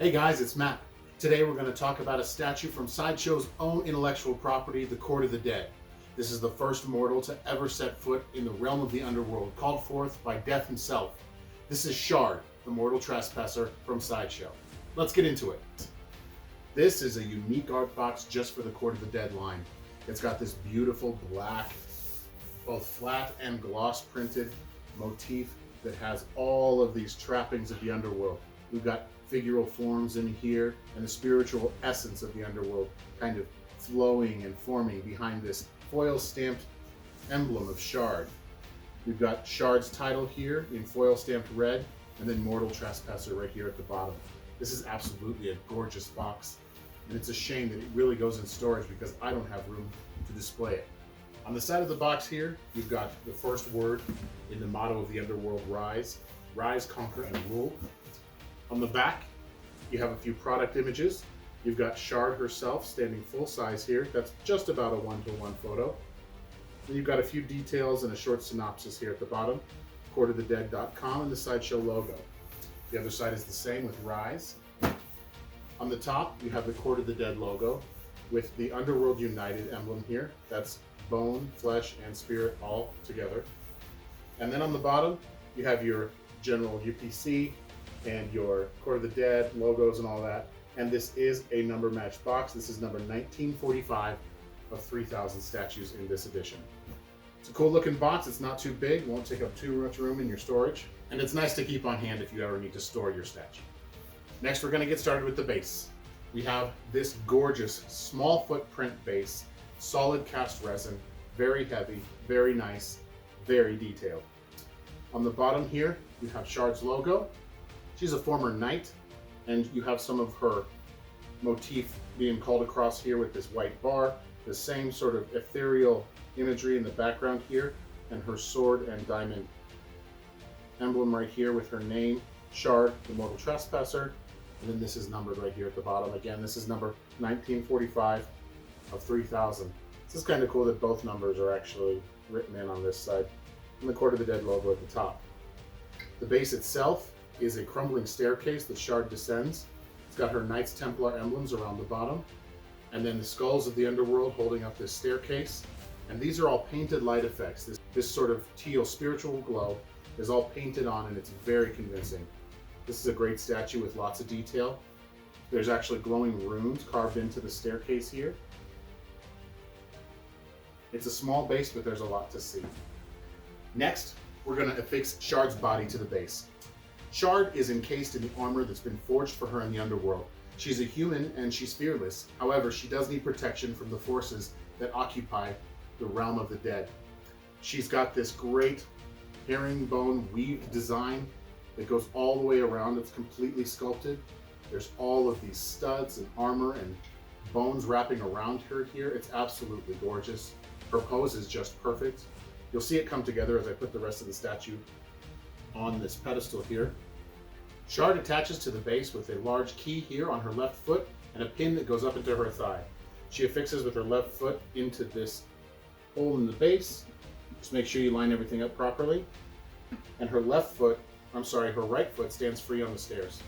Hey guys, it's Matt. Today we're going to talk about a statue from Sideshow's own intellectual property, the Court of the Dead. This is the first mortal to ever set foot in the realm of the underworld, called forth by Death himself. This is Shard, the mortal trespasser from Sideshow. Let's get into it. This is a unique art box just for the Court of the Dead line. It's got this beautiful black, both flat and gloss printed motif that has all of these trappings of the underworld. We've got figural forms in here and the spiritual essence of the underworld kind of flowing and forming behind this foil stamped emblem of Shard. We've got Shard's title here in foil stamped red, and then Mortal Trespasser right here at the bottom. This is absolutely a gorgeous box, and it's a shame that it really goes in storage because I don't have room to display it. On the side of the box here, you've got the first word in the motto of the underworld, Rise. Rise, conquer, and rule. On the back, you have a few product images. You've got Shard herself standing full size here. That's just about a 1-to-1 photo. Then you've got a few details and a short synopsis here at the bottom. courtofthedead.com and the Sideshow logo. The other side is the same with Rise. On the top, you have the Court of the Dead logo with the Underworld United emblem here. That's bone, flesh, and spirit all together. And then on the bottom, you have your general UPC and your Court of the Dead logos and all that. And this is a number match box. This is number 1945 of 3,000 statues in this edition. It's a cool looking box. It's not too big, won't take up too much room in your storage. And it's nice to keep on hand if you ever need to store your statue. Next, we're gonna get started with the base. We have this gorgeous small footprint base, solid cast resin, very heavy, very nice, very detailed. On the bottom here, you have Shard's logo. She's a former knight, and you have some of her motif being called across here with this white bar, the same sort of ethereal imagery in the background here, and her sword and diamond emblem right here with her name, Shard, the Mortal Trespasser, and then this is numbered right here at the bottom. Again, this is number 1945 of 3,000. This is kind of cool that both numbers are actually written in on this side, and the Court of the Dead logo at the top. The base itself is a crumbling staircase that Shard descends. It's got her Knights Templar emblems around the bottom, and then the skulls of the underworld holding up this staircase. And these are all painted light effects. This sort of teal spiritual glow is all painted on, and it's very convincing. This is a great statue with lots of detail. There's actually glowing runes carved into the staircase here. It's a small base, but there's a lot to see. Next, we're going to affix Shard's body to the base. Shard is encased in the armor that's been forged for her in the underworld. She's a human and she's fearless. However, she does need protection from the forces that occupy the realm of the dead. She's got this great herringbone weaved design that goes all the way around. It's completely sculpted. There's all of these studs and armor and bones wrapping around her here. It's absolutely gorgeous. Her pose is just perfect. You'll see it come together as I put the rest of the statue on this pedestal here. Shard attaches to the base with a large key here on her left foot and a pin that goes up into her thigh. She affixes with her left foot into this hole in the base. Just make sure you line everything up properly. And her right foot stands free on the stairs.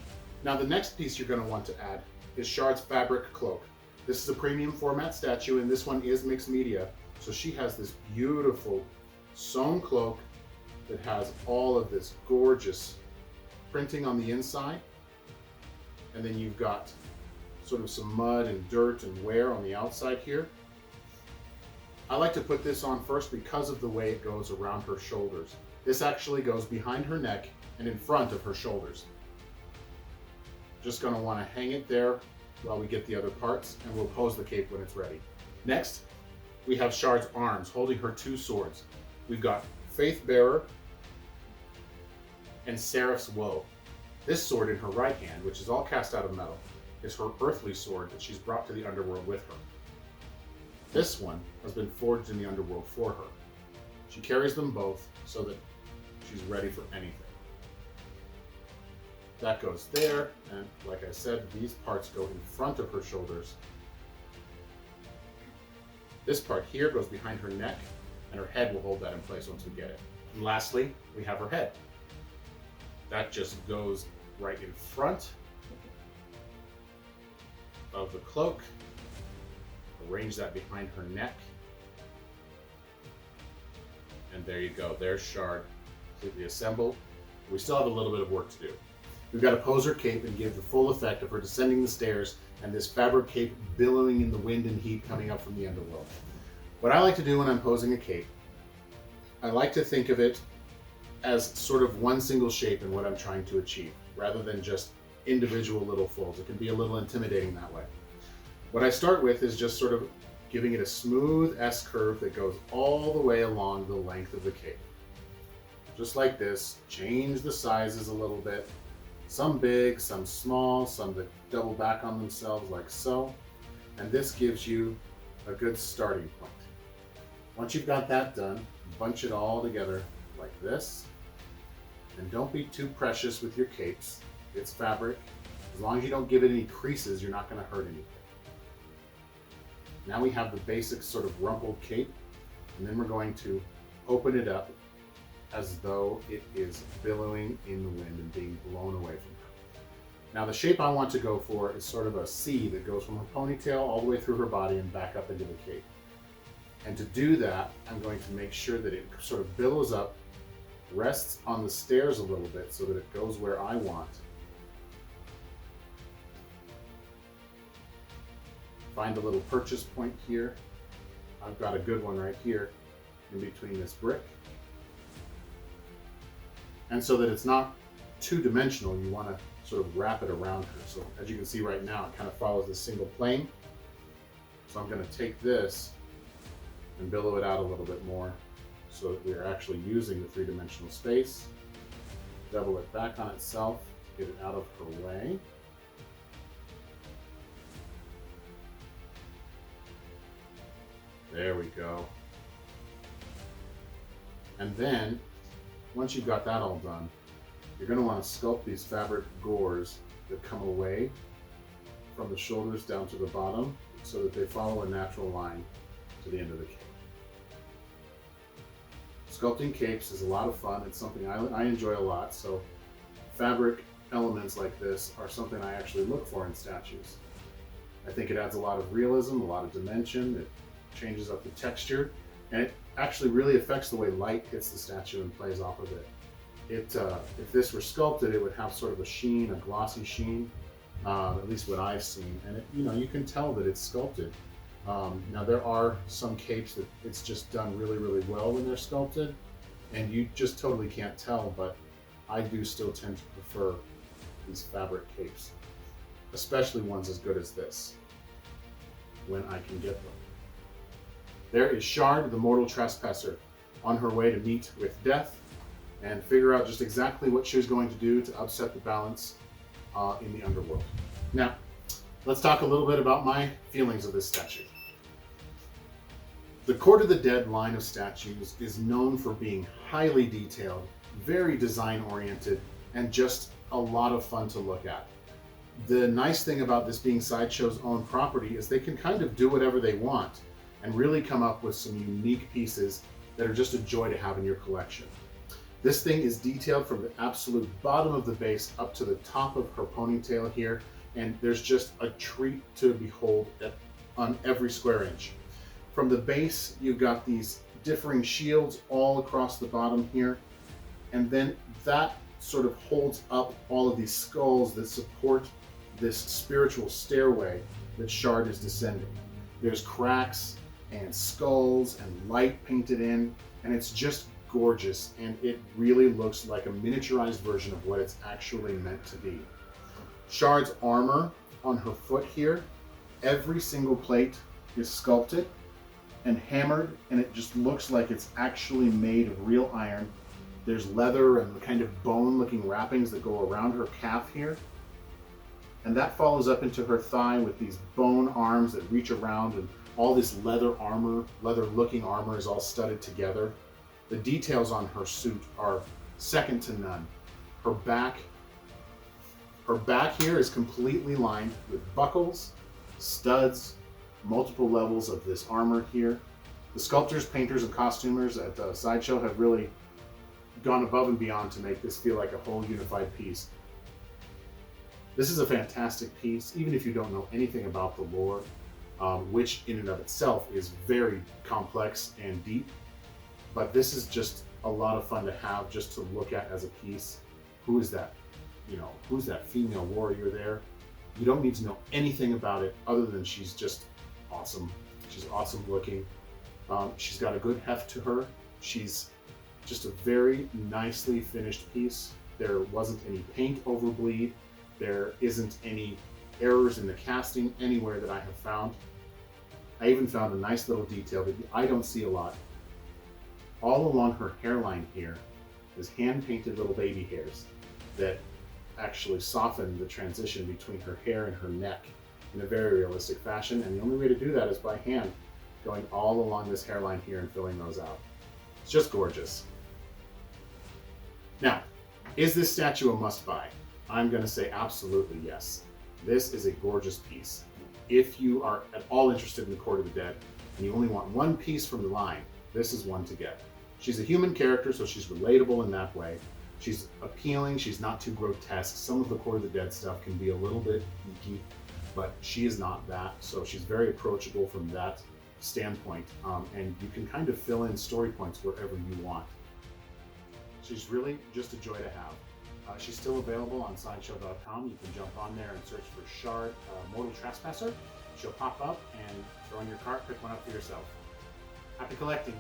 Now the next piece you're going to want to add is Shard's fabric cloak. This is a premium format statue, and this one is mixed media. So she has this beautiful sewn cloak that has all of this gorgeous printing on the inside, and then you've got sort of some mud and dirt and wear on the outside here. I like to put this on first because of the way it goes around her shoulders. This actually goes behind her neck and in front of her shoulders. Just going to want to hang it there while we get the other parts, and we'll pose the cape when it's ready. Next, we have Shard's arms holding her two swords. We've got Faith Bearer and Seraph's Woe. This sword in her right hand, which is all cast out of metal, is her earthly sword that she's brought to the underworld with her. This one has been forged in the underworld for her. She carries them both so that she's ready for anything. That goes there, and like I said, these parts go in front of her shoulders. This part here goes behind her neck, and her head will hold that in place once we get it. And lastly, we have her head. That just goes right in front of the cloak. Arrange that behind her neck. And there you go, there's Shard, completely assembled. We still have a little bit of work to do. We've got to pose her cape and give the full effect of her descending the stairs and this fabric cape billowing in the wind and heat coming up from the underworld. What I like to do when I'm posing a cape, I like to think of it as sort of one single shape in what I'm trying to achieve, rather than just individual little folds. It can be a little intimidating that way. What I start with is just sort of giving it a smooth S curve that goes all the way along the length of the cape. Just like this, change the sizes a little bit. Some big, some small, some that double back on themselves like so. And this gives you a good starting point. Once you've got that done, bunch it all together like this. And don't be too precious with your capes. It's fabric. As long as you don't give it any creases, you're not going to hurt anything. Now we have the basic sort of rumpled cape, and then we're going to open it up as though it is billowing in the wind and being blown away from her. Now the shape I want to go for is sort of a C that goes from her ponytail all the way through her body and back up into the cape. And to do that, I'm going to make sure that it sort of billows up, rests on the stairs a little bit so that it goes where I want. Find a little purchase point here. I've got a good one right here in between this brick. And so that it's not two-dimensional, you want to sort of wrap it around her. So as you can see right now, it kind of follows this single plane. So I'm going to take this and billow it out a little bit more so that we're actually using the three-dimensional space. Double it back on itself, get it out of her way. There we go. And then, once you've got that all done, you're going to want to sculpt these fabric gores that come away from the shoulders down to the bottom so that they follow a natural line to the end of the cape. Sculpting capes is a lot of fun. It's something I enjoy a lot. So fabric elements like this are something I actually look for in statues. I think it adds a lot of realism, a lot of dimension. It changes up the texture, and it actually really affects the way light hits the statue and plays off of it. If this were sculpted, it would have sort of a sheen, a glossy sheen, at least what I've seen. And you can tell that it's sculpted. Now there are some capes that it's just done really, really well when they're sculpted, and you just totally can't tell, but I do still tend to prefer these fabric capes, especially ones as good as this, when I can get them. There is Shard, the mortal trespasser, on her way to meet with death and figure out just exactly what she was going to do to upset the balance in the underworld. Now, let's talk a little bit about my feelings of this statue. The Court of the Dead line of statues is known for being highly detailed, very design-oriented, and just a lot of fun to look at. The nice thing about this being Sideshow's own property is they can kind of do whatever they want and really come up with some unique pieces that are just a joy to have in your collection. This thing is detailed from the absolute bottom of the base up to the top of her ponytail here, and there's just a treat to behold on every square inch. From the base, you've got these differing shields all across the bottom here, and then that sort of holds up all of these skulls that support this spiritual stairway that Shard is descending. There's cracks and skulls and light painted in, and it's just gorgeous, and it really looks like a miniaturized version of what it's actually meant to be. Shard's armor on her foot here, every single plate is sculpted and hammered, and it just looks like it's actually made of real iron. There's leather and the kind of bone-looking wrappings that go around her calf here. And that follows up into her thigh with these bone arms that reach around, and all this leather-looking armor is all studded together. The details on her suit are second to none. Her back here is completely lined with buckles, studs, multiple levels of this armor here. The sculptors, painters, and costumers at Sideshow have really gone above and beyond to make this feel like a whole unified piece. This is a fantastic piece, even if you don't know anything about the lore, which in and of itself is very complex and deep. But this is just a lot of fun to have, just to look at as a piece. Who is that? Who's that female warrior there? You don't need to know anything about it other than she's just awesome. She's awesome looking. She's got a good heft to her. She's just a very nicely finished piece. There wasn't any paint overbleed. There isn't any errors in the casting anywhere that I have found. I even found a nice little detail that I don't see a lot. All along her hairline here is hand-painted little baby hairs that actually soften the transition between her hair and her neck in a very realistic fashion. And the only way to do that is by hand, going all along this hairline here and filling those out. It's just gorgeous. Now, is this statue a must-buy? I'm going to say absolutely yes. This is a gorgeous piece. If you are at all interested in the Court of the Dead and you only want one piece from the line, this is one to get. She's a human character, so she's relatable in that way. She's appealing, she's not too grotesque. Some of the Court of the Dead stuff can be a little bit geeky, but she is not that, so she's very approachable from that standpoint, and you can kind of fill in story points wherever you want. She's really just a joy to have. She's still available on Sideshow.com. You can jump on there and search for Shard Mortal Trespasser. She'll pop up, and throw in your cart, pick one up for yourself. Happy collecting!